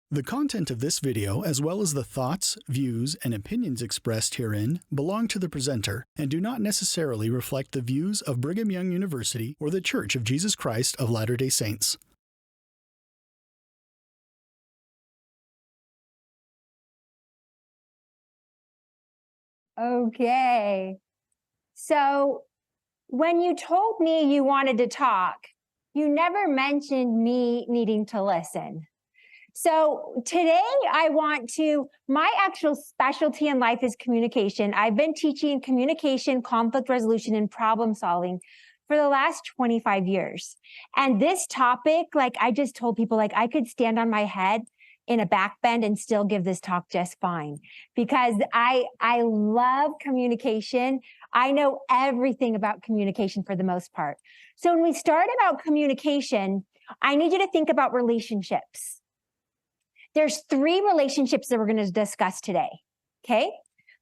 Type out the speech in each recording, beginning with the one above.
The content of this video, as well as the thoughts, views, and opinions expressed herein, belong to the presenter and do not necessarily reflect the views of Brigham Young University or the Church of Jesus Christ of Latter-day Saints. Okay. So when you told me you wanted to talk, you never mentioned me needing to listen. So today my actual specialty in life is communication. I've been teaching communication, conflict resolution, and problem solving for the last 25 years. And this topic, like I just told people, like I could stand on my head in a back bend and still give this talk just fine because I love communication. I know everything about communication for the most part. So when we start about communication, I need you to think about relationships. There's 3 relationships that we're going to discuss today, okay?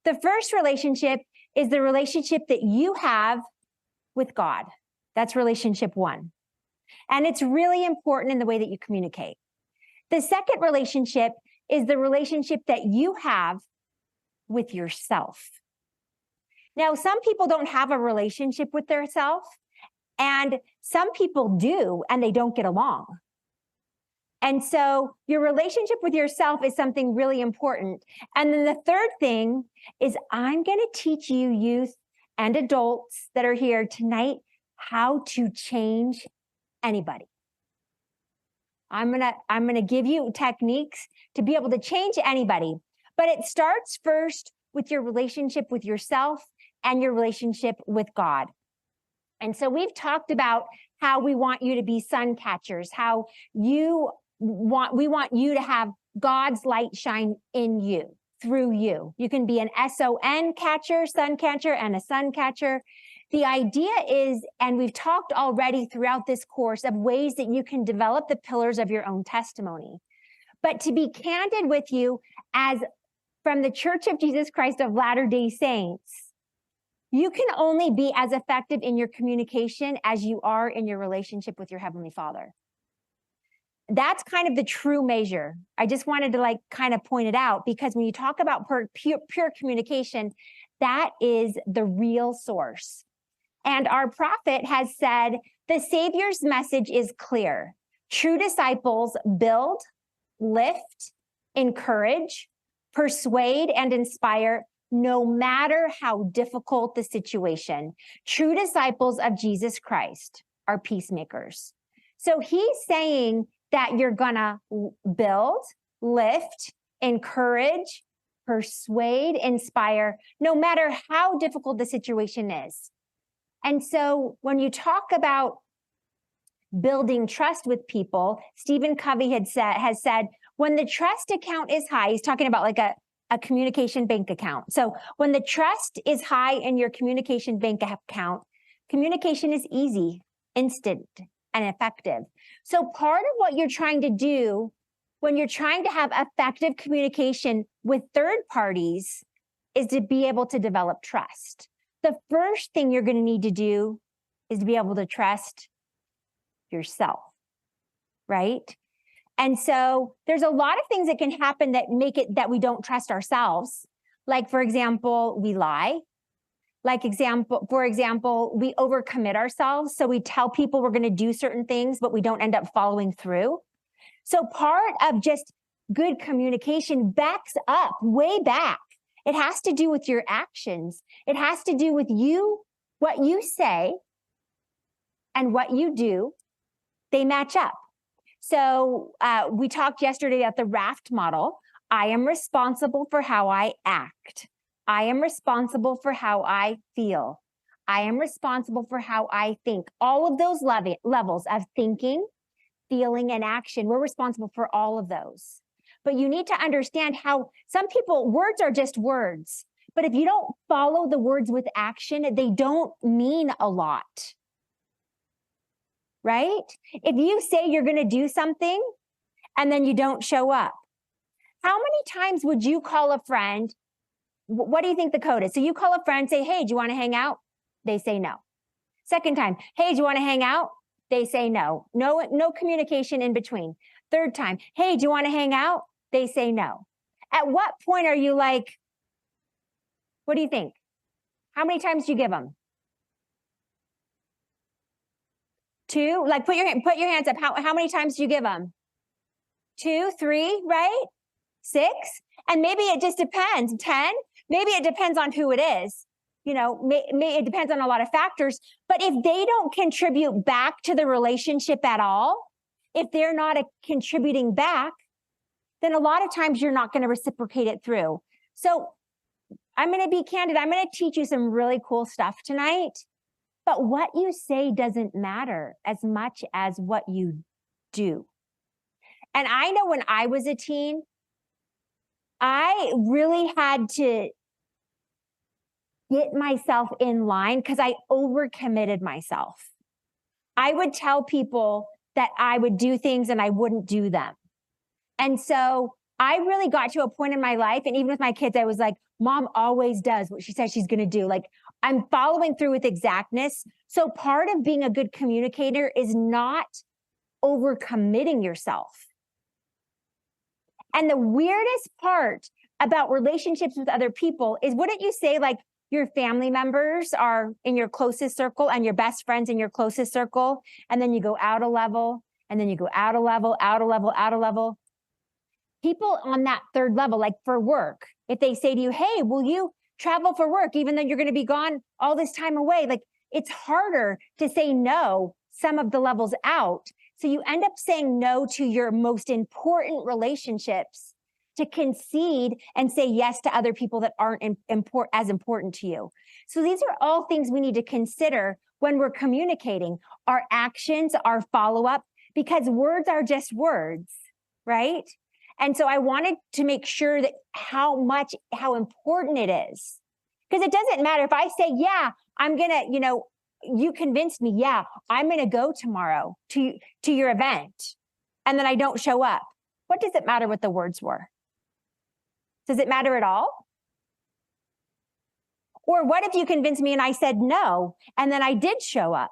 The first relationship is the relationship that you have with God. That's relationship 1. And it's really important in the way that you communicate. The second relationship is the relationship that you have with yourself. Now, some people don't have a relationship with their self, and some people do, and they don't get along. And so your relationship with yourself is something really important. And then the third thing is I'm going to teach you youth and adults that are here tonight how to change anybody. I'm going to give you techniques to be able to change anybody. But it starts first with your relationship with yourself and your relationship with God. And so we've talked about how we want you to be sun catchers, how we want you to have God's light shine in you, through you. You can be an SON catcher, sun catcher, and a sun catcher. The idea is, and we've talked already throughout this course of ways that you can develop the pillars of your own testimony. But to be candid with you, as from the Church of Jesus Christ of Latter-day Saints, you can only be as effective in your communication as you are in your relationship with your Heavenly Father. That's kind of the true measure. I just wanted to kind of point it out because when you talk about pure communication, that is the real source. And our prophet has said, the Savior's message is clear. True disciples build, lift, encourage, persuade, and inspire, no matter how difficult the situation. True disciples of Jesus Christ are peacemakers. So he's saying that you're gonna build, lift, encourage, persuade, inspire, no matter how difficult the situation is. And so when you talk about building trust with people, Stephen Covey has said, when the trust account is high, he's talking about like a communication bank account. So when the trust is high in your communication bank account, communication is easy, instant, and effective. So part of what you're trying to do when you're trying to have effective communication with third parties is to be able to develop trust. The first thing you're going to need to do is to be able to trust yourself, right? And so there's a lot of things that can happen that make it that we don't trust ourselves. Like, for example, we lie. For example, we overcommit ourselves. So we tell people we're going to do certain things, but we don't end up following through. So part of just good communication backs up, way back. It has to do with your actions. It has to do with you, what you say and what you do. They match up. So we talked yesterday at the raft model. I am responsible for how I act. I am responsible for how I feel. I am responsible for how I think. All of those levels of thinking, feeling, and action, we're responsible for all of those. But you need to understand how some people, words are just words. But if you don't follow the words with action, they don't mean a lot. Right? If you say you're going to do something and then you don't show up, how many times would you call a friend? What do you think the code is? So you call a friend, say, hey, do you want to hang out? They say no. Second time, hey, do you want to hang out? They say no. No communication in between. Third time, hey, do you want to hang out? they say no. At what point are you like, what do you think? How many times do you give them? 2? Like put your hands up. How many times do you give them? 2, 3, right? 6? And maybe it just depends. 10? Maybe it depends on who it is. It depends on a lot of factors. But if they don't contribute back to the relationship at all, if they're not contributing back, then a lot of times you're not going to reciprocate it through. So I'm going to be candid. I'm going to teach you some really cool stuff tonight. But what you say doesn't matter as much as what you do. And I know when I was a teen, I really had to get myself in line because I overcommitted myself. I would tell people that I would do things and I wouldn't do them. And so I really got to a point in my life, and even with my kids, I was like, Mom always does what she says she's going to do. Like, I'm following through with exactness. So part of being a good communicator is not overcommitting yourself. And the weirdest part about relationships with other people is, wouldn't you say, like, your family members are in your closest circle and your best friends in your closest circle, and then you go out a level, and then you go out a level, out a level, out a level. People on that third level, like for work, if they say to you, hey, will you travel for work, even though you're going to be gone all this time away? Like, it's harder to say no some of the levels out. So you end up saying no to your most important relationships to concede and say yes to other people that aren't as important to you. So these are all things we need to consider when we're communicating: our actions, our follow-up, because words are just words, right? And so I wanted to make sure that how important it is. Because it doesn't matter if I say, yeah, I'm going to, you convinced me, yeah, I'm going to go tomorrow to your event, and then I don't show up. What does it matter what the words were? Does it matter at all? Or what if you convinced me and I said no, and then I did show up?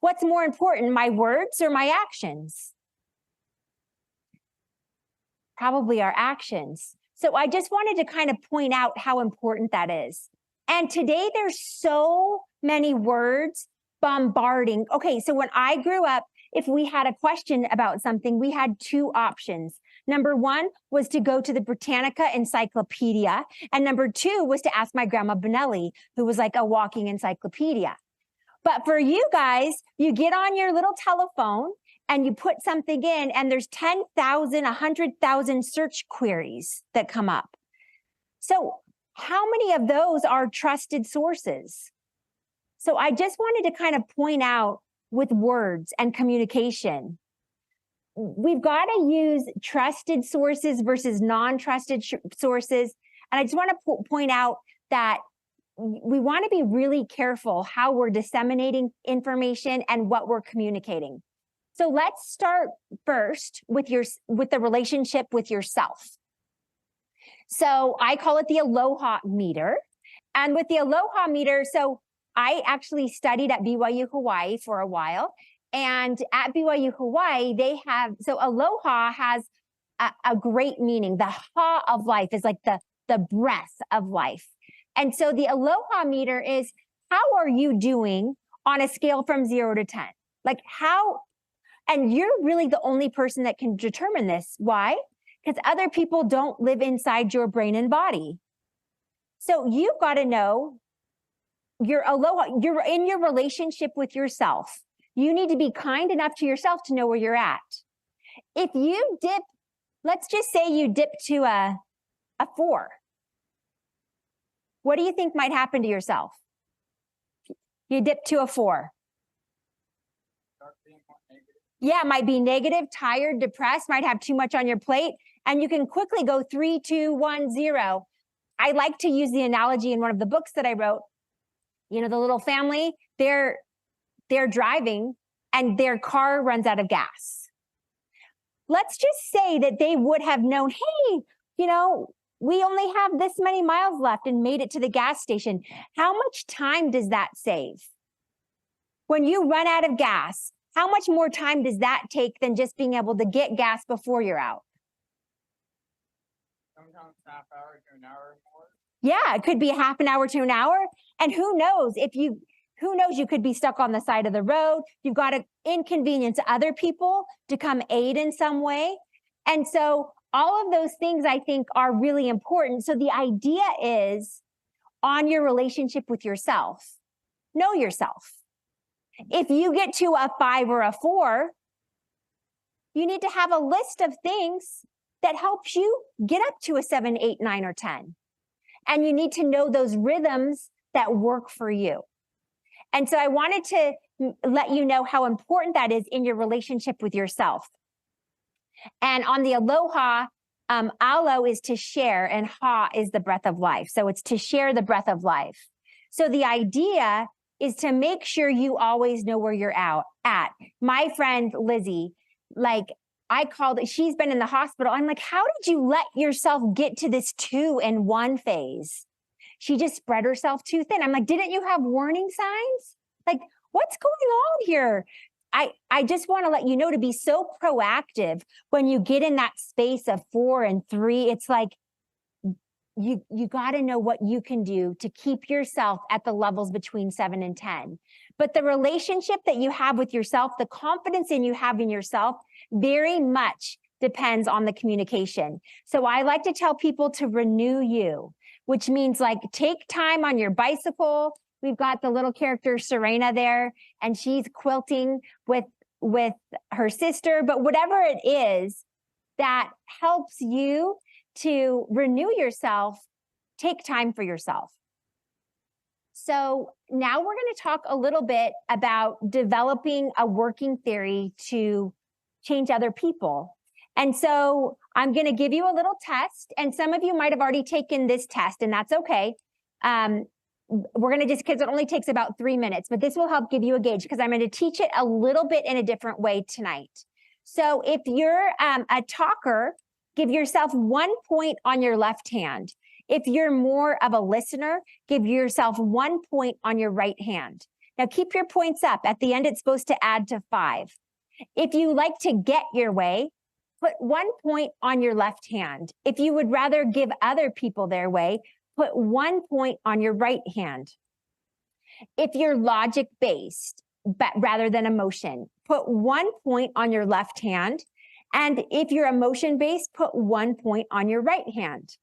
What's more important, my words or my actions? Probably our actions. So I just wanted to kind of point out how important that is. And today there's so many words bombarding. Okay, so when I grew up, if we had a question about something, we had 2 options. Number 1 was to go to the Britannica Encyclopedia. And number 2 was to ask my grandma Benelli, who was like a walking encyclopedia. But for you guys, you get on your little telephone and you put something in, and there's 10,000, 100,000 search queries that come up. So how many of those are trusted sources? So I just wanted to kind of point out with words and communication, we've got to use trusted sources versus non-trusted sources. And I just want to point out that we want to be really careful how we're disseminating information and what we're communicating. So let's start first with the relationship with yourself. So I call it the Aloha meter. And with the Aloha meter, so I actually studied at BYU Hawaii for a while. And at BYU Hawaii, so Aloha has a great meaning. The ha of life is like the breath of life. And so the Aloha meter is, how are you doing on a scale from 0 to 10? Like how, and you're really the only person that can determine this. Why? Because other people don't live inside your brain and body. So you've got to know your Aloha, you're in your relationship with yourself. You need to be kind enough to yourself to know where you're at. If you dip, let's just say you dip to a 4. What do you think might happen to yourself? You dip to a 4. Yeah, it might be negative, tired, depressed, might have too much on your plate, and you can quickly go 3, 2, 1, 0. I like to use the analogy in one of the books that I wrote. The little family, they're driving and their car runs out of gas. Let's just say that they would have known, hey, we only have this many miles left, and made it to the gas station. How much time does that save? When you run out of gas, how much more time does that take than just being able to get gas before you're out? Sometimes half hour to an hour more. Yeah, it could be a half an hour to an hour. And who knows you could be stuck on the side of the road. You've got to inconvenience other people to come aid in some way. And so all of those things I think are really important. So the idea is on your relationship with yourself, know yourself. If you get to a 5 or a 4, you need to have a list of things that helps you get up to a 7, 8, 9, or 10. And you need to know those rhythms that work for you. And so I wanted to let you know how important that is in your relationship with yourself. And on the aloha, alo is to share and ha is the breath of life. So it's to share the breath of life. So the idea is to make sure you always know where you're at. My friend Lizzie, she's been in the hospital. I'm like, how did you let yourself get to this 2 and 1 phase? She just spread herself too thin. I'm like, didn't you have warning signs? Like, what's going on here? I just want to let you know to be so proactive when you get in that space of 4 and 3. It's like, you got to know what you can do to keep yourself at the levels between 7 and 10. But the relationship that you have with yourself, the confidence you have in yourself, very much depends on the communication. So I like to tell people to renew you, which means like take time on your bicycle. We've got the little character Serena there, and she's quilting with her sister. But whatever it is that helps you to renew yourself, take time for yourself. So now we're going to talk a little bit about developing a working theory to change other people. And so I'm going to give you a little test, and some of you might have already taken this test, and that's okay. We're going to because it only takes about 3 minutes, but this will help give you a gauge because I'm going to teach it a little bit in a different way tonight. So if you're a talker, give yourself 1 point on your left hand. If you're more of a listener, give yourself 1 point on your right hand. Now keep your points up. At the end, it's supposed to add to 5. If you like to get your way, put 1 point on your left hand. If you would rather give other people their way, put 1 point on your right hand. If you're logic-based, but rather than emotion, put 1 point on your left hand. And if you're emotion-based, put 1 point on your right hand.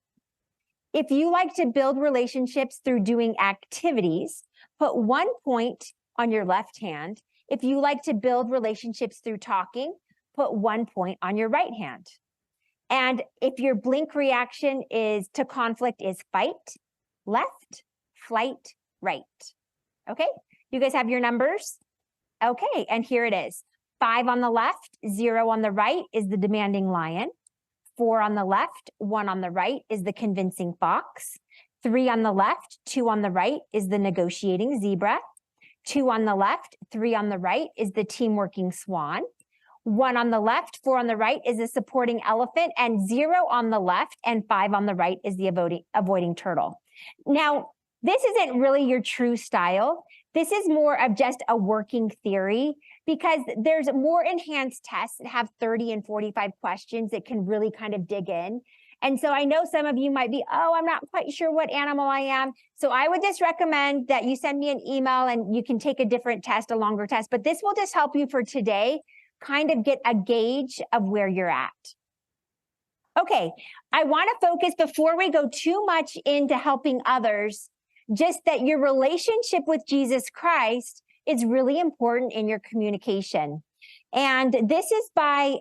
If you like to build relationships through doing activities, put 1 point on your left hand. If you like to build relationships through talking, put 1 point on your right hand. And if your blink reaction to conflict is fight, left, flight, right. Okay, you guys have your numbers? Okay, and here it is. 5 on the left, 0 on the right is the demanding lion. 4 on the left, 1 on the right is the convincing fox. 3 on the left, 2 on the right is the negotiating zebra. 2 on the left, 3 on the right is the team-working swan. 1 on the left, 4 on the right is the supporting elephant, and 0 on the left and 5 on the right is the avoiding turtle. Now, this isn't really your true style. This is more of just a working theory because there's more enhanced tests that have 30 and 45 questions that can really kind of dig in. And so I know some of you might be, I'm not quite sure what animal I am. So I would just recommend that you send me an email and you can take a different test, a longer test. But this will just help you for today kind of get a gauge of where you're at. Okay, I want to focus before we go too much into helping others, just that your relationship with Jesus Christ is really important in your communication. And this is by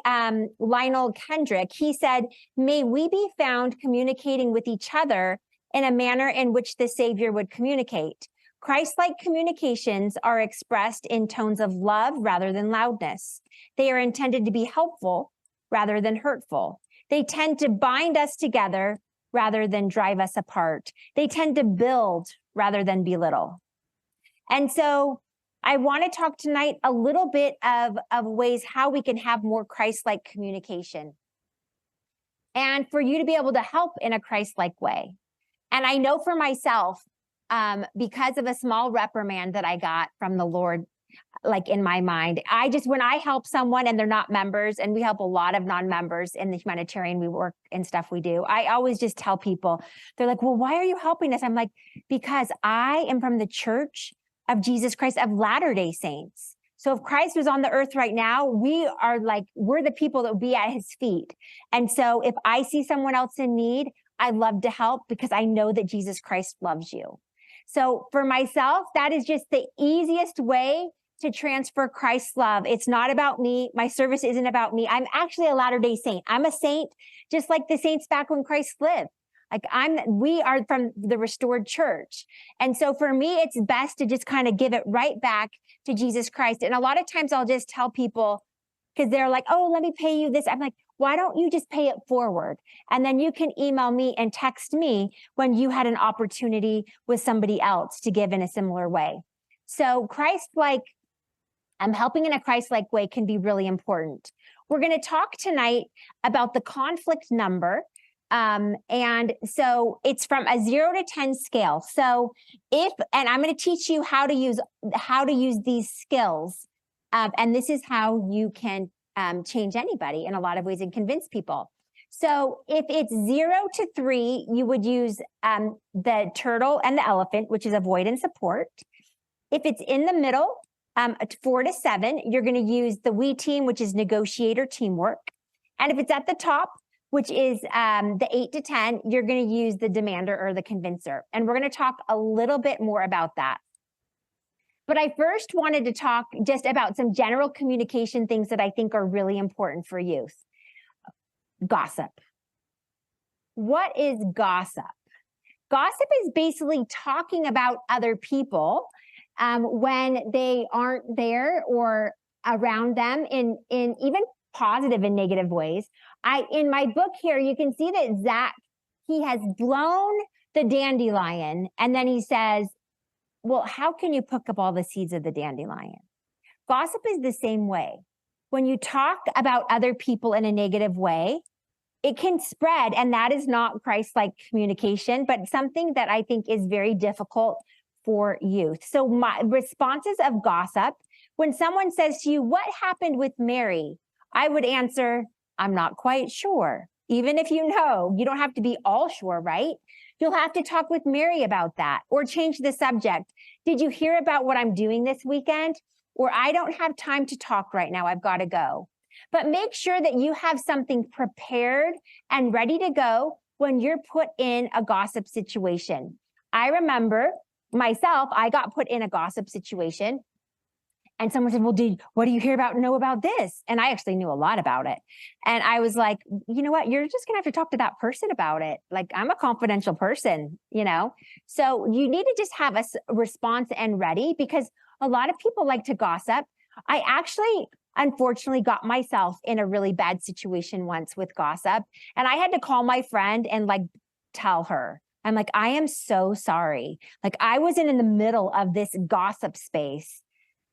Lionel Kendrick. He said, "May we be found communicating with each other in a manner in which the Savior would communicate. Christ-like communications are expressed in tones of love rather than loudness. They are intended to be helpful rather than hurtful. They tend to bind us together rather than drive us apart. They tend to build rather than belittle." And so I want to talk tonight a little bit of ways how we can have more Christ-like communication and for you to be able to help in a Christ-like way. And I know for myself, because of a small reprimand that I got from the Lord like in my mind. When I help someone and they're not members, and we help a lot of non-members in the humanitarian we work and stuff we do, I always just tell people, they're like, well, why are you helping us? I'm like, because I am from the Church of Jesus Christ of Latter-day Saints. So if Christ was on the earth right now, we're the people that would be at his feet. And so if I see someone else in need, I love to help because I know that Jesus Christ loves you. So for myself, that is just the easiest way to transfer Christ's love. It's not about me. My service isn't about me. I'm actually a Latter-day Saint. I'm a saint, just like the saints back when Christ lived. We are from the restored church. And so for me, it's best to just kind of give it right back to Jesus Christ. And a lot of times I'll just tell people, because they're like, oh, let me pay you this. I'm like, why don't you just pay it forward? And then you can email me and text me when you had an opportunity with somebody else to give in a similar way. So helping in a Christ-like way can be really important. We're going to talk tonight about the conflict number. And so it's from a 0 to 10 scale. So and I'm going to teach you how to use these skills. And this is how you can change anybody in a lot of ways and convince people. So if it's 0 to 3, you would use the turtle and the elephant, which is avoid and support. If it's in the middle, 4 to 7, you're going to use the we team, which is negotiate or teamwork. And if it's at the top, which is the 8 to 10, you're going to use the demander or the convincer. And we're going to talk a little bit more about that. But I first wanted to talk just about some general communication things that I think are really important for youth. Gossip. What is gossip? Gossip is basically talking about other people when they aren't there or around them in even positive and negative ways. In my book here, you can see that Zach, he has blown the dandelion, and then he says, well, how can you pick up all the seeds of the dandelion? Gossip is the same way. When you talk about other people in a negative way, it can spread, and that is not Christ-like communication, but something that I think is very difficult for youth. So my responses of gossip, when someone says to you, what happened with Mary? I would answer, I'm not quite sure. Even if you know, you don't have to be all sure, right? You'll have to talk with Mary about that or change the subject. Did you hear about what I'm doing this weekend? Or I don't have time to talk right now. I've got to go. But make sure that you have something prepared and ready to go when you're put in a gossip situation. I remember myself, I got put in a gossip situation. And someone said, well, what do you know about this? And I actually knew a lot about it. And I was like, you know what? You're just going to have to talk to that person about it. Like, I'm a confidential person, So you need to just have a response and ready, because a lot of people like to gossip. I actually, unfortunately, got myself in a really bad situation once with gossip. And I had to call my friend and tell her, I'm like, I am so sorry. I was in the middle of this gossip space.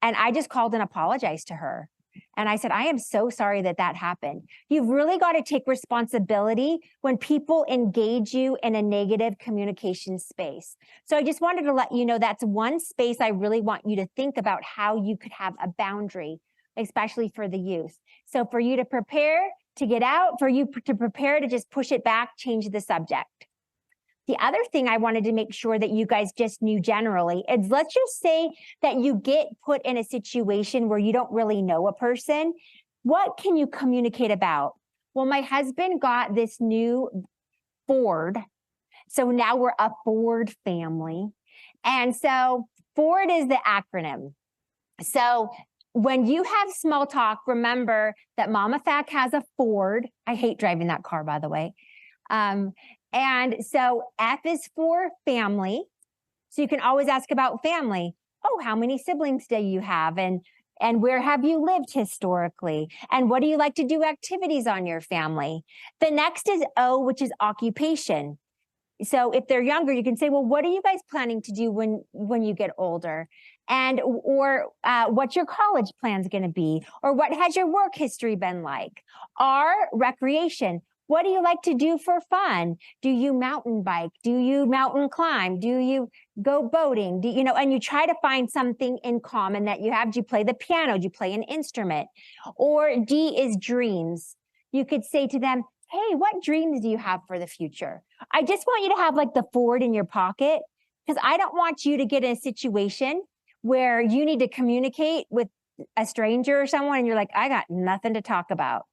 And I just called and apologized to her. And I said, I am so sorry that happened. You've really got to take responsibility when people engage you in a negative communication space. So I just wanted to let you know that's one space I really want you to think about how you could have a boundary, especially for the youth. So for you to prepare to get out, for you to prepare to just push it back, change the subject. The other thing I wanted to make sure that you guys just knew generally is, let's just say that you get put in a situation where you don't really know a person. What can you communicate about? Well, my husband got this new Ford. So now we're a Ford family. And so Ford is the acronym. So when you have small talk, remember that Mama Fack has a Ford. I hate driving that car, by the way. And so F is for family. So you can always ask about family. Oh, how many siblings do you have? And where have you lived historically? And what do you like to do activities on your family? The next is O, which is occupation. So if they're younger, you can say, well, what are you guys planning to do when you get older? Or what's your college plans going to be? Or what has your work history been like? R, recreation. What do you like to do for fun? Do you mountain bike? Do you mountain climb? Do you go boating? And you try to find something in common that you have. Do you play the piano? Do you play an instrument? Or D is dreams. You could say to them, hey, what dreams do you have for the future? I just want you to have like the Ford in your pocket, because I don't want you to get in a situation where you need to communicate with a stranger or someone and you're like, I got nothing to talk about.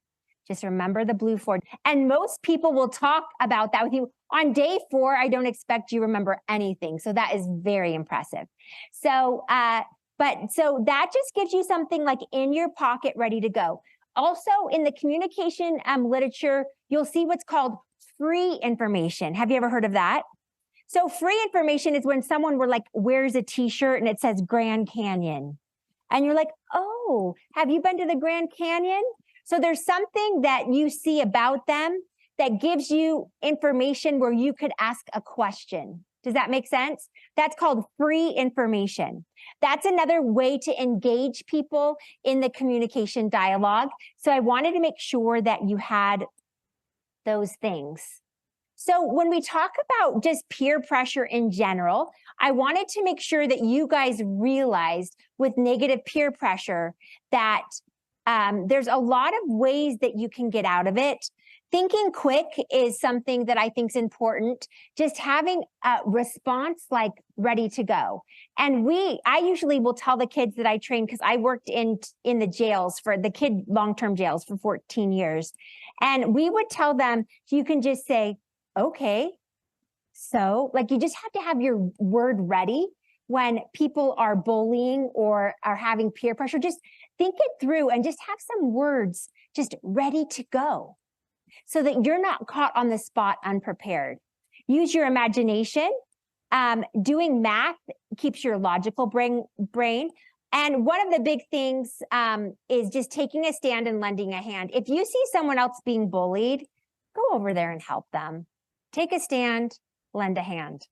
Just remember the blue Ford. And most people will talk about that with you. On day 4, I don't expect you to remember anything. So that is very impressive. So that just gives you something like in your pocket ready to go. Also, in the communication literature, you'll see what's called free information. Have you ever heard of that? So free information is when someone wears a t-shirt and it says Grand Canyon. And you're like, oh, have you been to the Grand Canyon? So there's something that you see about them that gives you information where you could ask a question. Does that make sense? That's called free information. That's another way to engage people in the communication dialogue. So I wanted to make sure that you had those things. So when we talk about just peer pressure in general, I wanted to make sure that you guys realized with negative peer pressure that there's a lot of ways that you can get out of it. Thinking quick is something that I think is important. Just having a response ready to go. And I usually will tell the kids that I train, because I worked in the jails for the kid long-term jails for 14 years. And we would tell them, you can just say, okay. So you just have to have your word ready when people are bullying or are having peer pressure. Just think it through and just have some words just ready to go so that you're not caught on the spot unprepared. Use your imagination. Doing math keeps your logical brain. And one of the big things is just taking a stand and lending a hand. If you see someone else being bullied, go over there and help them. Take a stand, lend a hand.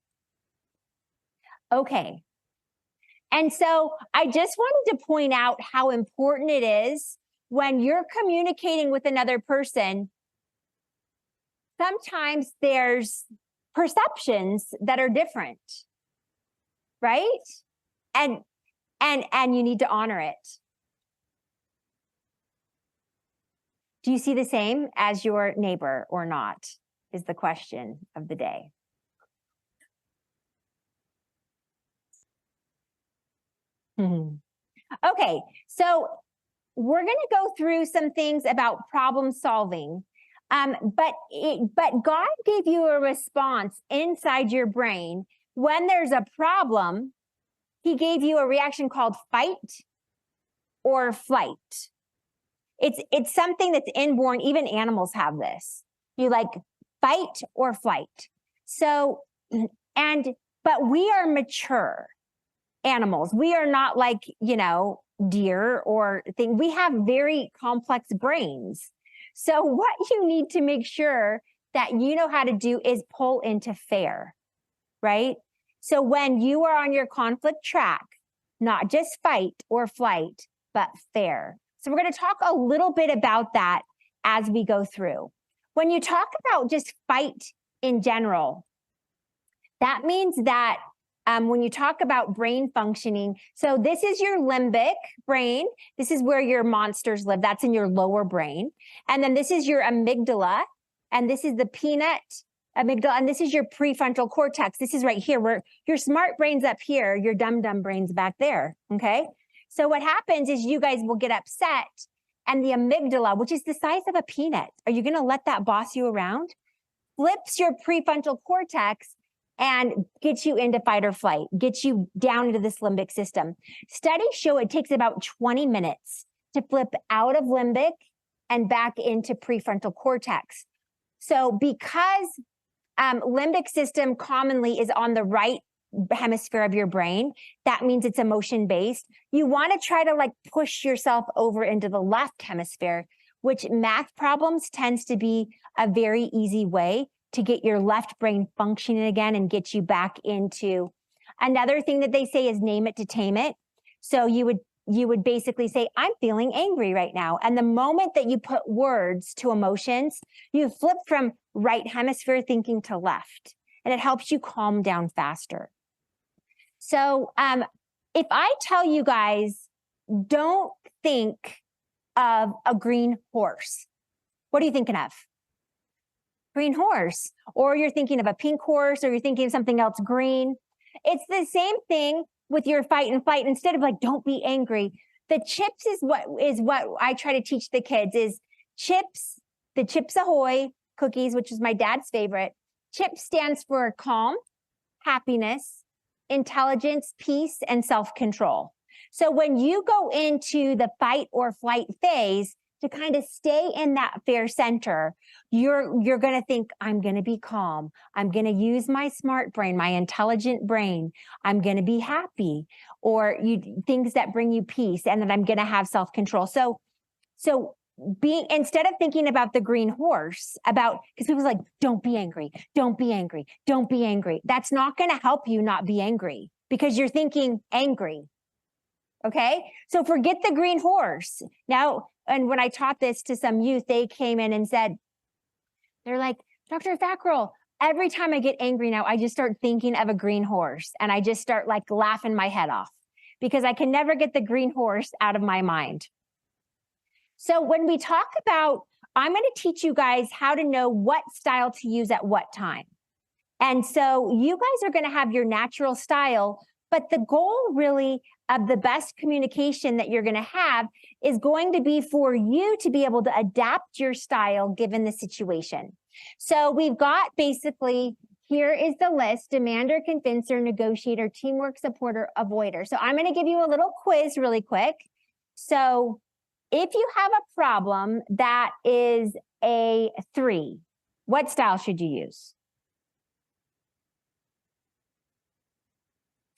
Okay. And so I just wanted to point out how important it is when you're communicating with another person. Sometimes there's perceptions that are different, right? And you need to honor it. Do you see the same as your neighbor or not? Is the question of the day. Okay, so we're going to go through some things about problem solving. But God gave you a response inside your brain. When there's a problem, He gave you a reaction called fight or flight. It's something that's inborn. Even animals have this. You fight or flight. So, but we are mature animals. We are not deer or thing. We have very complex brains. So what you need to make sure that you know how to do is pull into fair, right? So when you are on your conflict track, not just fight or flight, but fair. So we're going to talk a little bit about that as we go through. When you talk about just fight in general, that means that when you talk about brain functioning, so this is your limbic brain. This is where your monsters live. That's in your lower brain. And then this is your amygdala. And this is the peanut amygdala. And this is your prefrontal cortex. This is right here where your smart brain's up here, your dumb brain's back there. Okay. So what happens is you guys will get upset. And the amygdala, which is the size of a peanut, are you going to let that boss you around? Flips your prefrontal cortex and gets you into fight or flight, gets you down into this limbic system. Studies show it takes about 20 minutes to flip out of limbic and back into prefrontal cortex. So because limbic system commonly is on the right hemisphere of your brain, that means it's emotion-based. You want to try to push yourself over into the left hemisphere, which math problems tends to be a very easy way to get your left brain functioning again and get you back into. Another thing that they say is name it to tame it. So you would you would basically say, I'm feeling angry right now. And the moment that you put words to emotions, you flip from right hemisphere thinking to left, and it helps you calm down faster. So if I tell you guys, don't think of a green horse, what are you thinking of? Green horse. Or you're thinking of a pink horse, or you're thinking of something else green. It's the same thing with your fight and flight. Instead of like, don't be angry, the chips is what I try to teach the kids is chips, the Chips Ahoy cookies, which is my dad's favorite. CHIP stands for calm, happiness, intelligence, peace, and self-control. So when you go into the fight or flight phase, to kind of stay in that fear center, you're going to think, I'm going to be calm. I'm going to use my smart brain, my intelligent brain. I'm going to be happy, or things that bring you peace, and that I'm going to have self-control. So instead of thinking about the green horse, because people's like, don't be angry, don't be angry, don't be angry. That's not going to help you not be angry, because you're thinking angry. Okay. So forget the green horse. Now, and when I taught this to some youth, they came in and said, they're like, Dr. Fackrell, every time I get angry now, I just start thinking of a green horse, and I just start like laughing my head off, because I can never get the green horse out of my mind. So when we talk about, I'm going to teach you guys how to know what style to use at what time. And so you guys are going to have your natural style, but the goal really of the best communication that you're going to have is going to be for you to be able to adapt your style given the situation. So we've got basically, here is the list: demander, convincer, negotiator, teamwork, supporter, avoider. So I'm going to give you a little quiz really quick. So if you have a problem that is a 3, what style should you use?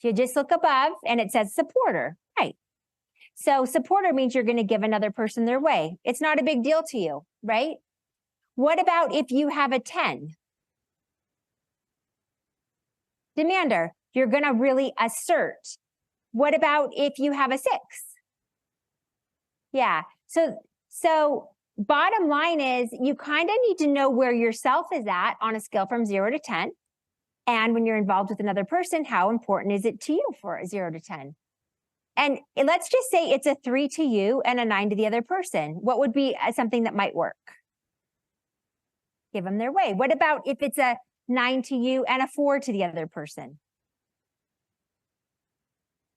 You just look above and it says supporter, right? So supporter means you're going to give another person their way. It's not a big deal to you, right? What about if you have a 10? Demander, you're going to really assert. What about if you have a 6? Yeah. So bottom line is, you kind of need to know where yourself is at on a scale from 0 to 10. And when you're involved with another person, how important is it to you for a 0 to 10? And let's just say it's a 3 to you and a 9 to the other person. What would be something that might work? Give them their way. What about if it's a 9 to you and a 4 to the other person?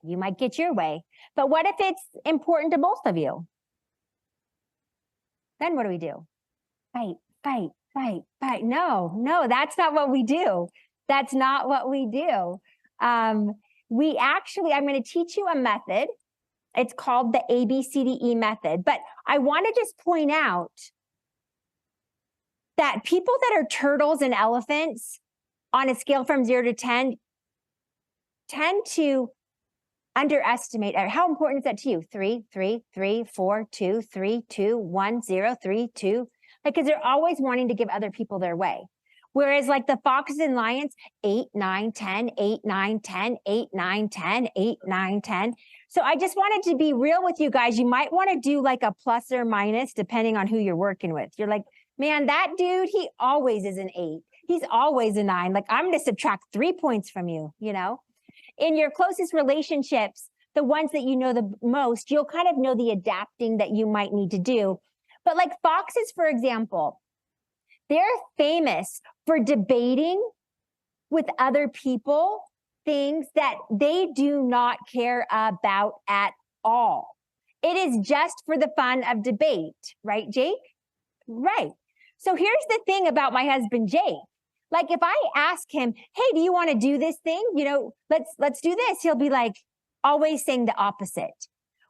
You might get your way. But what if it's important to both of you? Then what do we do? Fight, fight, fight, fight. No, that's not what we do. That's not what we do. I'm going to teach you a method. It's called the ABCDE method. But I want to just point out that people that are turtles and elephants on a scale from 0 to 10 tend to underestimate. How important is that to you? 3, 3, 3, 4, 2, 3, 2, 1, 0, 3, 2. Because they're always wanting to give other people their way. Whereas like the foxes and lions, 8, 9, 10, 8, 9, 10, 8, 9, 10, 8, 9, 10. So I just wanted to be real with you guys. You might want to do like a plus or minus depending on who you're working with. You're like, man, that dude, he always is an 8. He's always a 9. Like, I'm going to subtract 3 points from you, you know? In your closest relationships, the ones that you know the most, you'll kind of know the adapting that you might need to do. But like foxes, for example, they're famous for debating with other people things that they do not care about at all. It is just for the fun of debate, right, Jake? Right. So here's the thing about my husband, Jake. Like if I ask him, hey, do you want to do this thing? You know, let's do this. He'll be like, always saying the opposite.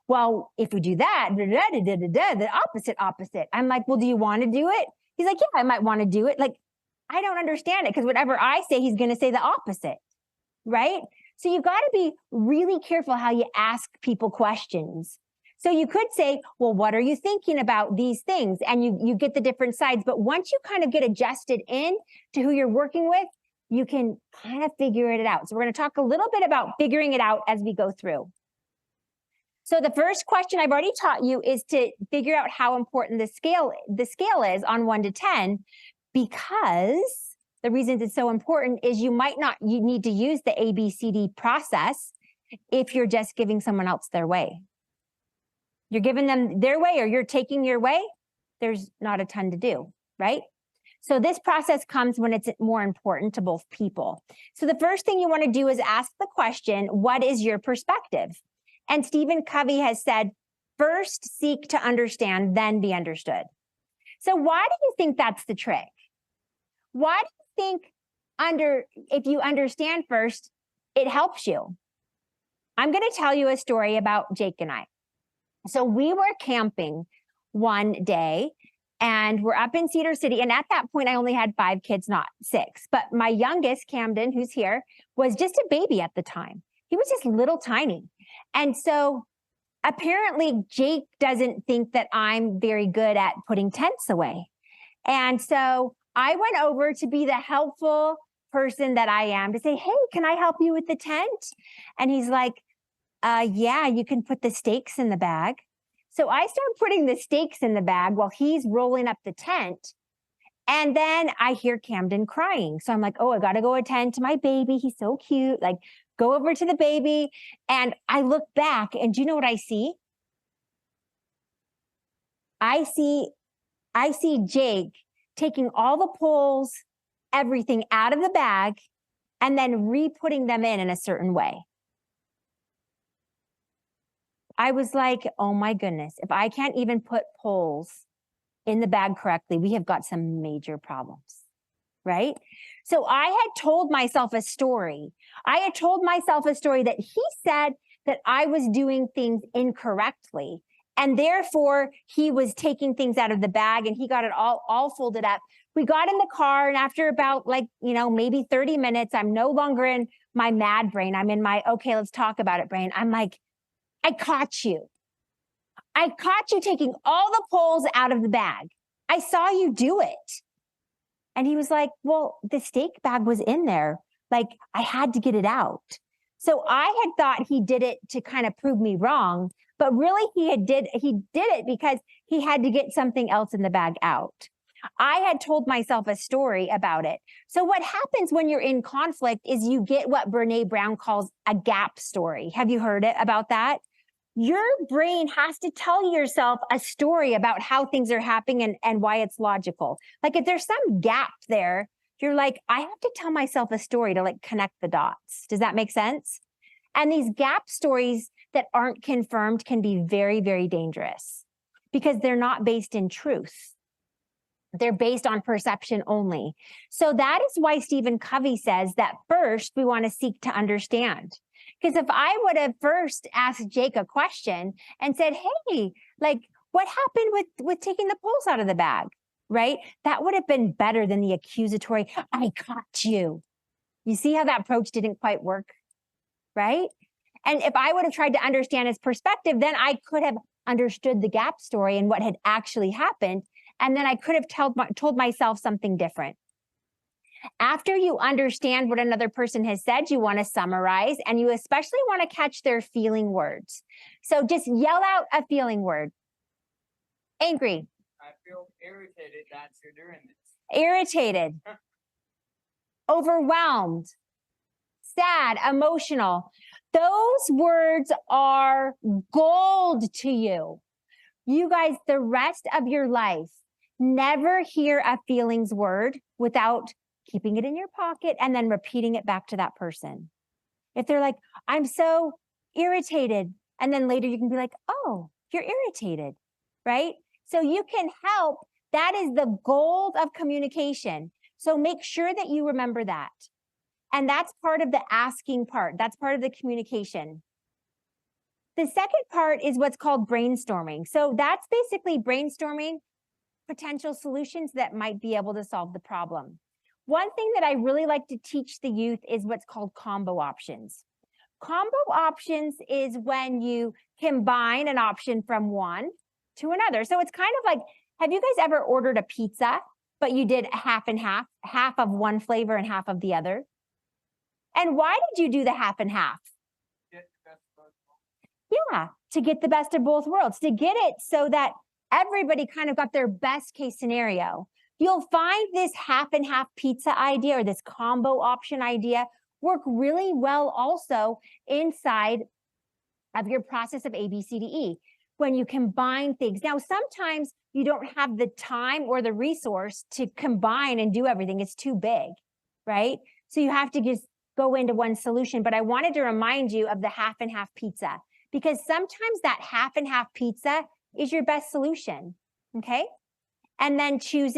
Well, if we do that, the opposite. I'm like, well, do you want to do it? He's like, yeah, I might want to do it. Like, I don't understand it, because whatever I say, he's going to say the opposite, right? So you've got to be really careful how you ask people questions. So you could say, well, what are you thinking about these things? And you get the different sides. But once you kind of get adjusted in to who you're working with, you can kind of figure it out. So we're going to talk a little bit about figuring it out as we go through. So the first question I've already taught you is to figure out how important the scale is on 1 to 10, because the reason it's so important is you need to use the ABCD process if you're just giving someone else their way. You're giving them their way or you're taking your way, there's not a ton to do, right? So this process comes when it's more important to both people. So the first thing you want to do is ask the question, what is your perspective? And Stephen Covey has said, first seek to understand, then be understood. So why do you think that's the trick? Why do you think if you understand first, it helps you? I'm going to tell you a story about Jake and I. So we were camping one day and we're up in Cedar City. And at that point, I only had 5 kids, not 6. But my youngest, Camden, who's here, was just a baby at the time. He was just little tiny. And so apparently Jake doesn't think that I'm very good at putting tents away. And so I went over to be the helpful person that I am to say, hey, can I help you with the tent? And he's like, yeah, you can put the stakes in the bag. So I start putting the stakes in the bag while he's rolling up the tent. And then I hear Camden crying. So I'm like, oh, I got to go attend to my baby. He's so cute. Like, go over to the baby. And I look back and do you know what I see? I see Jake taking all the poles, everything out of the bag, and then re-putting them in a certain way. I was like, oh my goodness, if I can't even put poles in the bag correctly, we have got some major problems, right? So I had told myself a story. I had told myself a story that he said that I was doing things incorrectly. And therefore, he was taking things out of the bag and he got it all folded up. We got in the car, and after about maybe 30 minutes, I'm no longer in my mad brain. I'm in my, okay, let's talk about it brain. I'm like, I caught you. I caught you taking all the poles out of the bag. I saw you do it. And he was like, well, the stake bag was in there. Like, I had to get it out. So I had thought he did it to kind of prove me wrong, but really he did it because he had to get something else in the bag out. I had told myself a story about it. So what happens when you're in conflict is you get what Brene Brown calls a gap story. Have you heard it about that? Your brain has to tell yourself a story about how things are happening and why it's logical. Like if there's some gap there, you're like, I have to tell myself a story to connect the dots. Does that make sense? And these gap stories that aren't confirmed can be very, very dangerous because they're not based in truth. They're based on perception only. So that is why Stephen Covey says that first we want to seek to understand. Because if I would have first asked Jake a question and said, hey, what happened with taking the poles out of the bag, right? That would have been better than the accusatory, I caught you. You see how that approach didn't quite work, right? And if I would have tried to understand his perspective, then I could have understood the gap story and what had actually happened. And then I could have told myself something different. After you understand what another person has said, you want to summarize, and you especially want to catch their feeling words. So just yell out a feeling word. Angry. I feel irritated that you're doing this. Irritated. Overwhelmed. Sad. Emotional. Those words are gold to you. You guys, the rest of your life, never hear a feelings word without keeping it in your pocket and then repeating it back to that person. If they're like, I'm so irritated. And then later you can be like, oh, you're irritated, right? So you can help. That is the gold of communication. So make sure that you remember that. And that's part of the asking part. That's part of the communication. The second part is what's called brainstorming. So that's basically brainstorming potential solutions that might be able to solve the problem. One thing that I really like to teach the youth is what's called combo options. Combo options is when you combine an option from one to another. So it's kind of like, have you guys ever ordered a pizza, but you did half and half of one flavor and half of the other? And why did you do the half and half? Yeah, to get the best of both worlds, to get it so that everybody kind of got their best case scenario. You'll find this half and half pizza idea or this combo option idea work really well also inside of your process of A, B, C, D, E, when you combine things. Now, sometimes you don't have the time or the resource to combine and do everything. It's too big, right? So you have to just go into one solution. But I wanted to remind you of the half and half pizza, because sometimes that half and half pizza is your best solution, okay? And then choose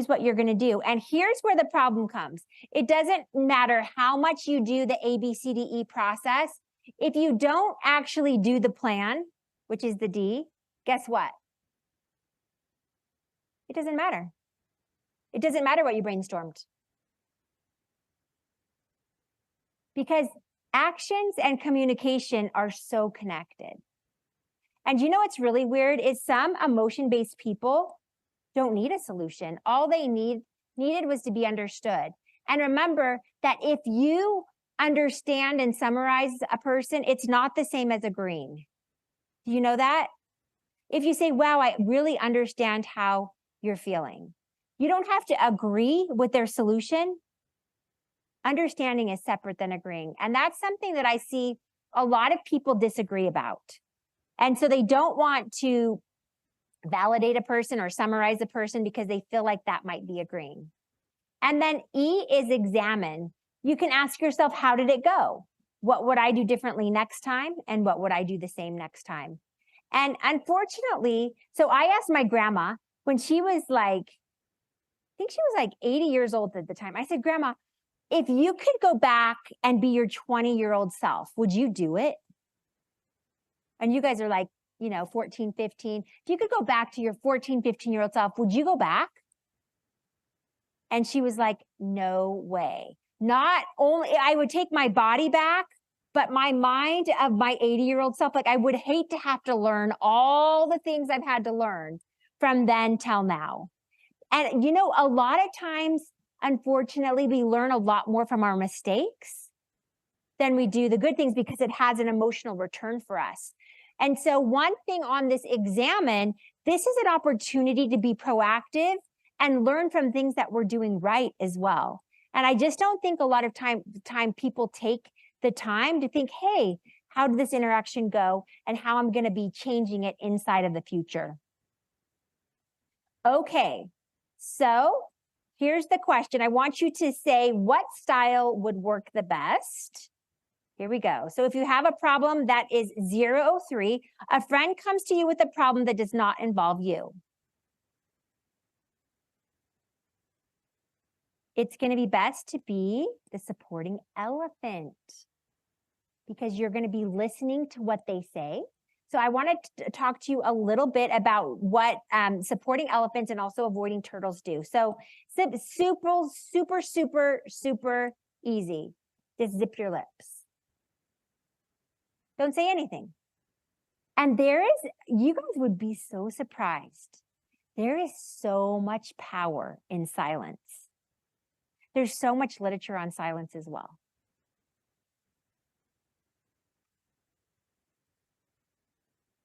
what you're going to do. And here's where the problem comes. It doesn't matter how much you do the A, B, C, D, E process. If you don't actually do the plan, which is the D, guess what? It doesn't matter. It doesn't matter what you brainstormed. Because actions and communication are so connected. And you know what's really weird is some emotion-based people don't need a solution. All they needed was to be understood. And remember that if you understand and summarize a person, it's not the same as agreeing. Do you know that? If you say, wow, I really understand how you're feeling, you don't have to agree with their solution. Understanding is separate than agreeing. And that's something that I see a lot of people disagree about. And so they don't want to validate a person or summarize a person because they feel like that might be agreeing. And then E is examine. You can ask yourself, how did it go? What would I do differently next time? And what would I do the same next time? And unfortunately, so I asked my grandma when she was like, I think she was like 80 years old at the time. I said, Grandma, if you could go back and be your 20-year-old self, would you do it? And you guys are like, 14, 15. If you could go back to your 14, 15-year-old self, would you go back? And she was like, no way. Not only, I would take my body back, but my mind of my 80-year-old self, like I would hate to have to learn all the things I've had to learn from then till now. And a lot of times, unfortunately, we learn a lot more from our mistakes than we do the good things because it has an emotional return for us. And so one thing on this examine, this is an opportunity to be proactive and learn from things that we're doing right as well. And I just don't think a lot of time people take the time to think, hey, how did this interaction go and how I'm going to be changing it inside of the future. Okay, so here's the question. I want you to say what style would work the best. Here we go. So if you have a problem that is 003, a friend comes to you with a problem that does not involve you. It's going to be best to be the supporting elephant because you're going to be listening to what they say. So I want to talk to you a little bit about what supporting elephants and also avoiding turtles do. So super easy. Just zip your lips. Don't say anything. And you guys would be so surprised. There is so much power in silence. There's so much literature on silence as well.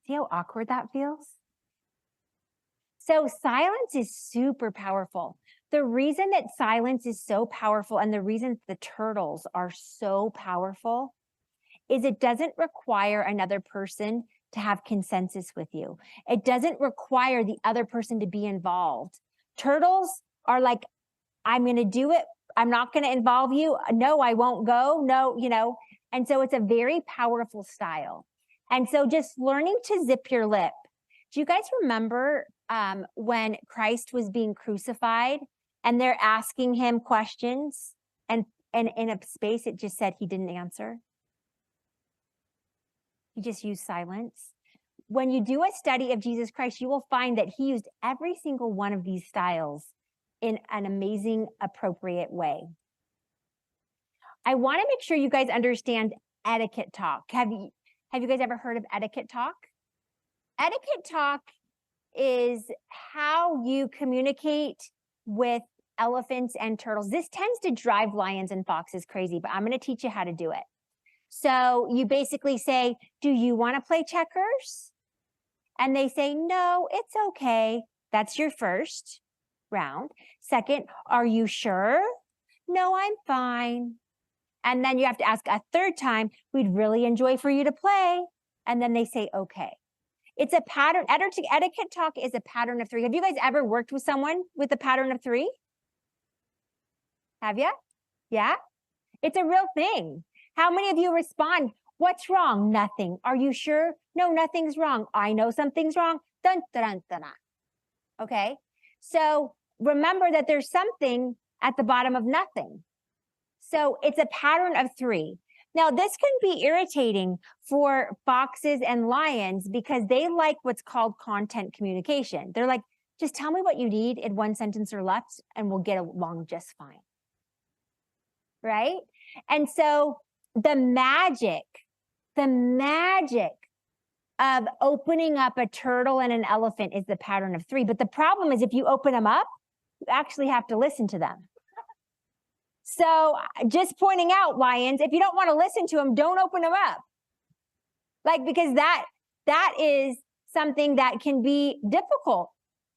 See how awkward that feels? So silence is super powerful. The reason that silence is so powerful and the reason the turtles are so powerful is it doesn't require another person to have consensus with you. It doesn't require the other person to be involved. Turtles are like, I'm going to do it. I'm not going to involve you. No, I won't go. No, And so it's a very powerful style. And so just learning to zip your lip. Do you guys remember when Christ was being crucified and they're asking him questions and in a space it just said he didn't answer? He just used silence. When you do a study of Jesus Christ, you will find that he used every single one of these styles in an amazing, appropriate way. I want to make sure you guys understand etiquette talk. Have you guys ever heard of etiquette talk? Etiquette talk is how you communicate with elephants and turtles. This tends to drive lions and foxes crazy, but I'm going to teach you how to do it. So you basically say, do you want to play checkers? And they say, no, it's okay. That's your first round. Second, are you sure? No, I'm fine. And then you have to ask a third time, we'd really enjoy for you to play. And then they say, okay. It's a pattern. Etiquette talk is a pattern of 3. Have you guys ever worked with someone with a pattern of 3? Have you? Yeah? It's a real thing. How many of you respond, what's wrong? Nothing. Are you sure? No, nothing's wrong. I know something's wrong. Dun, dun, dun, dun, dun. Okay? So remember that there's something at the bottom of nothing. So it's a pattern of 3. Now, this can be irritating for foxes and lions because they like what's called content communication. They're like, just tell me what you need in 1 sentence or less, and we'll get along just fine. Right? And so the magic of opening up a turtle and an elephant is the pattern of 3. But the problem is if you open them up, you actually have to listen to them. So just pointing out, lions, if you don't want to listen to them, don't open them up. Like, because that is something that can be difficult.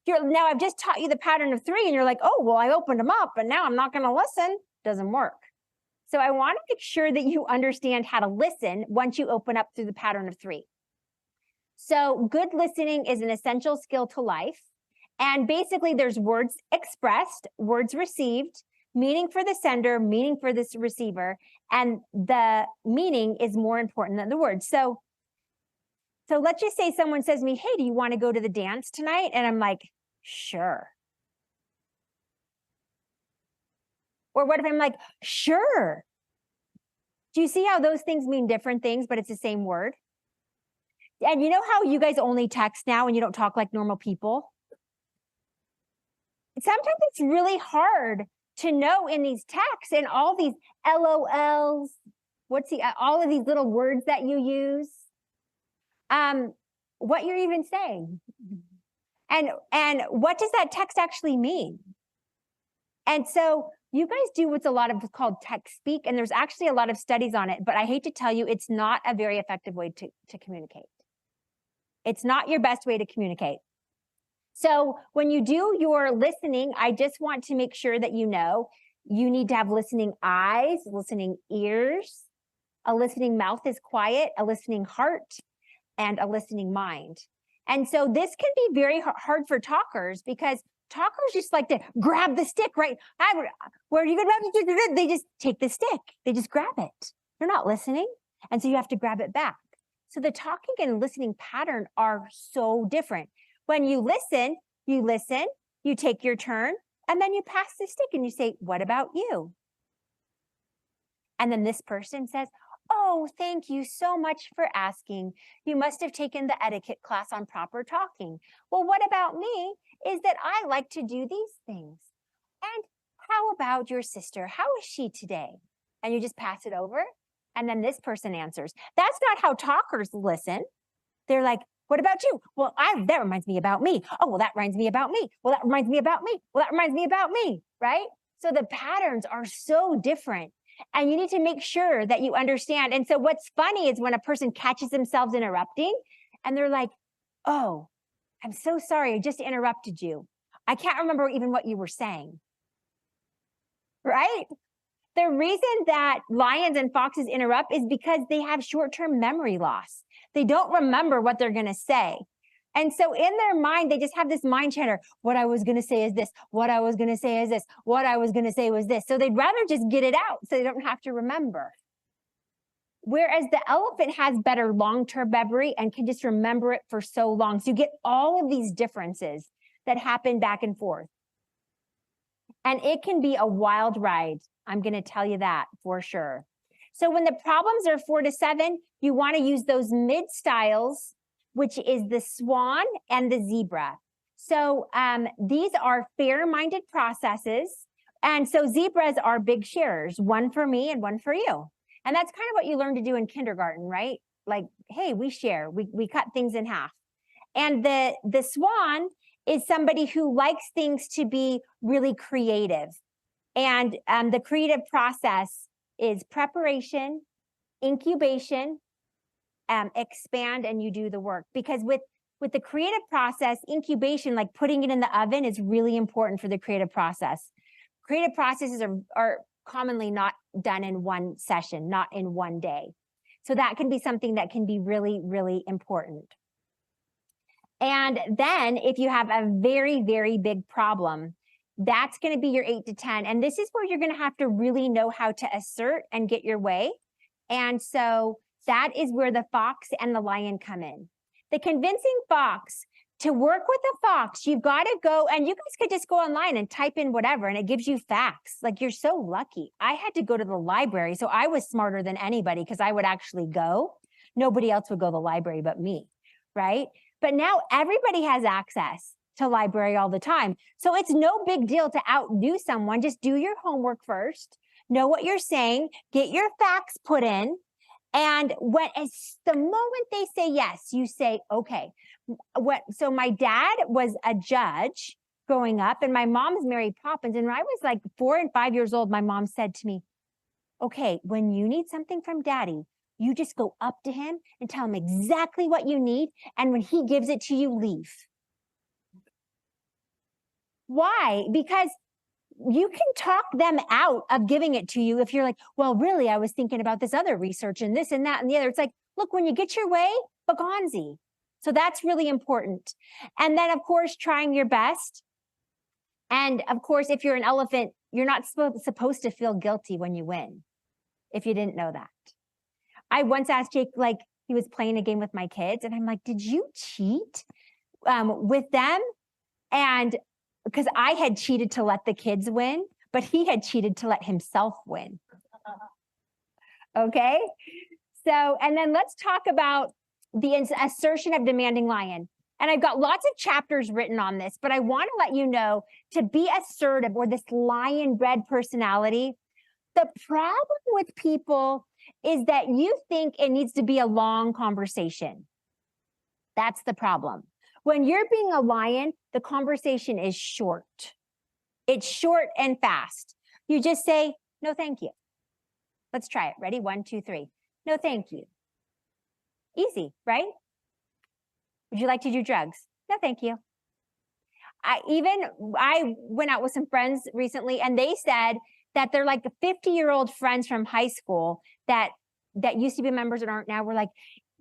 Now I've just taught you the pattern of 3 and you're like, oh, well, I opened them up, but now I'm not going to listen. Doesn't work. So I want to make sure that you understand how to listen once you open up through the pattern of 3. So good listening is an essential skill to life. And basically there's words expressed, words received, meaning for the sender, meaning for this receiver, and the meaning is more important than the words. So let's just say someone says to me, hey, do you want to go to the dance tonight? And I'm like, sure. Or what if I'm like, sure? Do you see how those things mean different things, but it's the same word? And you know how you guys only text now and you don't talk like normal people? Sometimes it's really hard to know in these texts and all these LOLs, all of these little words that you use, what you're even saying. And what does that text actually mean? And so you guys do what's a lot of called text speak, and there's actually a lot of studies on it, but I hate to tell you, it's not a very effective way to communicate. It's not your best way to communicate. So when you do your listening, I just want to make sure that you know you need to have listening eyes, listening ears, a listening mouth is quiet, a listening heart, and a listening mind. And so this can be very hard for talkers because talkers just like to grab the stick, right? Where are you going to? They just take the stick. They just grab it. They're not listening. And so you have to grab it back. So the talking and listening pattern are so different. When you listen, you take your turn, and then you pass the stick and you say, what about you? And then this person says, oh, thank you so much for asking. You must have taken the etiquette class on proper talking. Well, what about me is that I like to do these things. And how about your sister? How is she today? And you just pass it over. And then this person answers. That's not how talkers listen. They're like, what about you? Well, that reminds me about me. Oh, well, that reminds me about me. Well, that reminds me about me. Well, that reminds me about me, right? So the patterns are so different. And you need to make sure that you understand. And so what's funny is when a person catches themselves interrupting and they're like, oh, I'm so sorry. I just interrupted you. I can't remember even what you were saying. Right? The reason that lions and foxes interrupt is because they have short-term memory loss. They don't remember what they're going to say. And so in their mind, they just have this mind chatter. What I was going to say is this. What I was going to say is this. What I was going to say was this. So they'd rather just get it out so they don't have to remember. Whereas the elephant has better long-term memory and can just remember it for so long. So you get all of these differences that happen back and forth. And it can be a wild ride. I'm going to tell you that for sure. So when the problems are 4 to 7, you want to use those mid styles, which is the swan and the zebra. So these are fair-minded processes. And so zebras are big sharers, one for me and one for you. And that's kind of what you learn to do in kindergarten, right? Like, hey, we share, we cut things in half. And the swan is somebody who likes things to be really creative. And the creative process is preparation, incubation, expand, and you do the work. Because with the creative process, incubation, like putting it in the oven, is really important for the creative process. Creative processes are commonly not done in one session, not in one day. So that can be something that can be really, really important. And then if you have a very, very big problem, that's going to be your 8 to 10. And this is where you're going to have to really know how to assert and get your way. And so that is where the fox and the lion come in. The convincing fox, to work with a fox, you've got to go, and you guys could just go online and type in whatever, and it gives you facts. Like, you're so lucky. I had to go to the library, so I was smarter than anybody because I would actually go. Nobody else would go to the library but me, right? But now everybody has access to library all the time. So it's no big deal to outdo someone. Just do your homework first, know what you're saying, get your facts put in. And the moment they say yes, you say, okay. So my dad was a judge growing up, and my mom's Mary Poppins. And when I was like 4 and 5 years old, my mom said to me, okay, when you need something from daddy, you just go up to him and tell him exactly what you need. And when he gives it to you, leave. Why? Because you can talk them out of giving it to you if you're like, well, really, I was thinking about this other research and this and that and the other. It's like, look, when you get your way, bagonzi. So that's really important. And then, of course, trying your best. And of course, if you're an elephant, you're not supposed to feel guilty when you win, if you didn't know that. I once asked Jake, like, he was playing a game with my kids, and I'm like, did you cheat with them? And because I had cheated to let the kids win, but he had cheated to let himself win. Okay? So, and then let's talk about the assertion of demanding lion. And I've got lots of chapters written on this, but I want to let you know, to be assertive, or this lion-bred personality, the problem with people is that you think it needs to be a long conversation. That's the problem. When you're being a lion, the conversation is short. It's short and fast. You just say, no, thank you. Let's try it. Ready? 1, 2, 3. No, thank you. Easy, right? Would you like to do drugs? No, thank you. I went out with some friends recently, and they said that they're like 50-year-old friends from high school that used to be members and aren't now. We're like,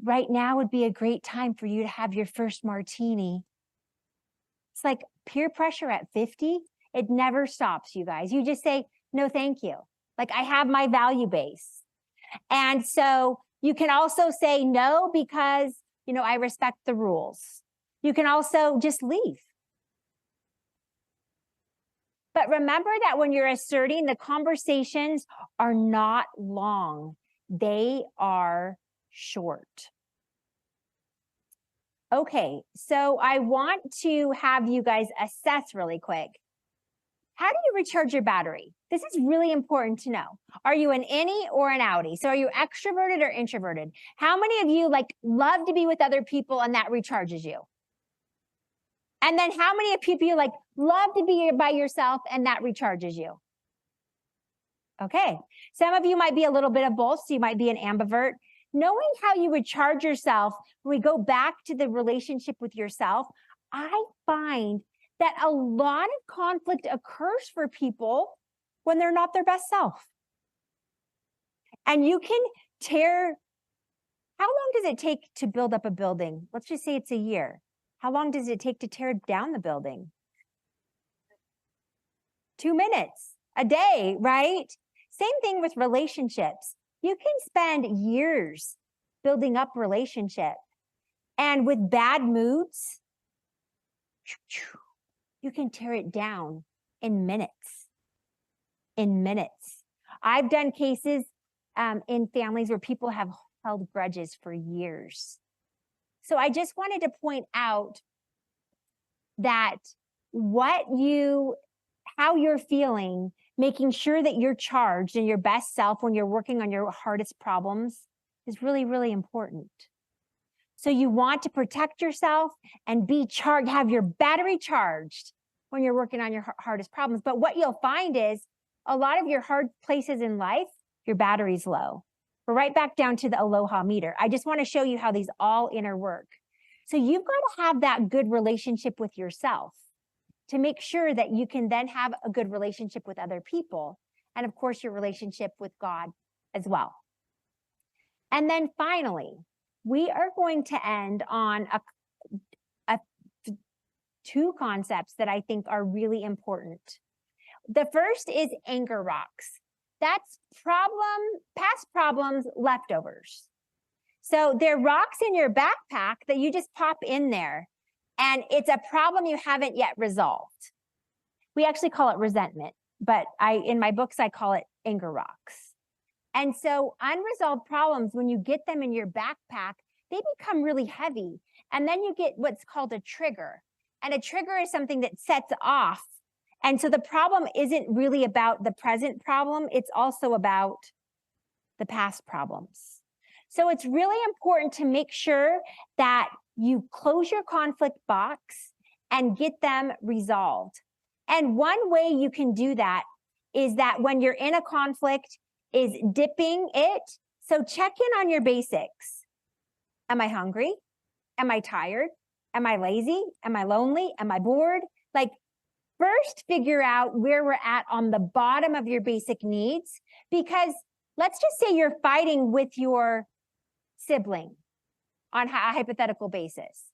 right now would be a great time for you to have your first martini. It's like peer pressure at 50. It never stops, you guys. You just say, no, thank you. Like, I have my value base. And so you can also say no because, I respect the rules. You can also just leave. But remember that when you're asserting, the conversations are not long. They are short. Okay, so I want to have you guys assess really quick. How do you recharge your battery? This is really important to know. Are you an innie or an outie? So are you extroverted or introverted? How many of you love to be with other people and that recharges you? And then how many of you love to be by yourself and that recharges you? Okay, some of you might be a little bit of both, so you might be an ambivert. Knowing how you recharge yourself, when we go back to the relationship with yourself, I find that a lot of conflict occurs for people when they're not their best self. And you can how long does it take to build up a building? Let's just say it's a year. How long does it take to tear down the building? 2 minutes, a day, right? Same thing with relationships. You can spend years building up relationship. And with bad moods, you can tear it down in minutes. In minutes. I've done cases in families where people have held grudges for years. So I just wanted to point out that how you're feeling, making sure that you're charged in your best self when you're working on your hardest problems is really, really important. So you want to protect yourself and be charged, have your battery charged when you're working on your hardest problems. But what you'll find is a lot of your hard places in life, your battery's low. We're right back down to the aloha meter. I just want to show you how these all interwork. So you've got to have that good relationship with yourself to make sure that you can then have a good relationship with other people. And of course, your relationship with God as well. And then finally, we are going to end on two concepts that I think are really important. The first is anger rocks. That's past problems, leftovers. So they're rocks in your backpack that you just pop in there, and it's a problem you haven't yet resolved. We actually call it resentment, but in my books, I call it anger rocks. And so unresolved problems, when you get them in your backpack, they become really heavy. And then you get what's called a trigger. And a trigger is something that sets off. And so the problem isn't really about the present problem. It's also about the past problems. So it's really important to make sure that you close your conflict box and get them resolved. And one way you can do that is that when you're in a conflict is dipping it. So check in on your basics. Am I hungry? Am I tired? Am I lazy? Am I lonely? Am I bored? Like, first figure out where we're at on the bottom of your basic needs, because let's just say you're fighting with your sibling on a hypothetical basis.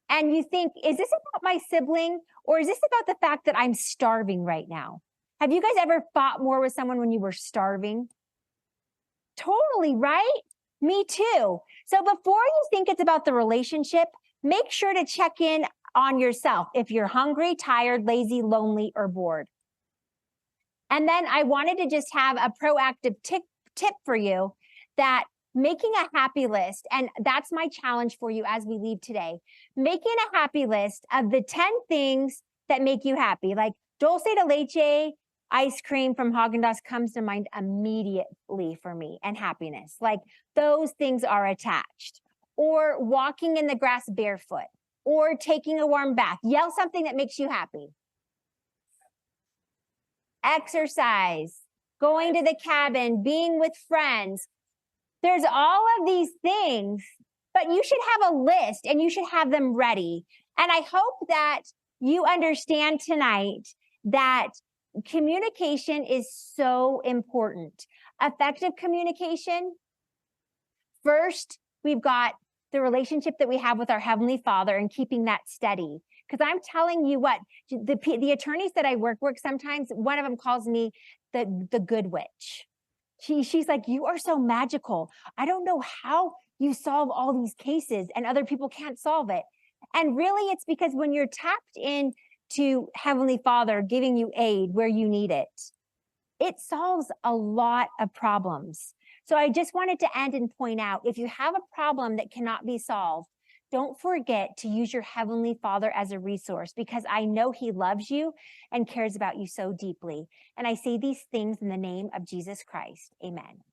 And you think, is this about my sibling, or is this about the fact that I'm starving right now? Have you guys ever fought more with someone when you were starving? Totally, right? Me too. So before you think it's about the relationship, make sure to check in on yourself if you're hungry, tired, lazy, lonely, or bored. And then I wanted to just have a proactive tip for you, that making a happy list, and that's my challenge for you as we leave today, making a happy list of the 10 things that make you happy. Like dulce de leche ice cream from Haagen-Dazs comes to mind immediately for me, and happiness. Like those things are attached. Or walking in the grass barefoot, or taking a warm bath. Yell something that makes you happy. Exercise, going to the cabin, being with friends. There's all of these things, but you should have a list and you should have them ready. And I hope that you understand tonight that communication is so important. Effective communication. First, we've got the relationship that we have with our Heavenly Father and keeping that steady. Because I'm telling you what, the attorneys that I work with, sometimes one of them calls me the good witch. She's like, you are so magical. I don't know how you solve all these cases and other people can't solve it. And really, it's because when you're tapped into Heavenly Father giving you aid where you need it, it solves a lot of problems. So I just wanted to end and point out, if you have a problem that cannot be solved, don't forget to use your Heavenly Father as a resource, because I know He loves you and cares about you so deeply. And I say these things in the name of Jesus Christ. Amen.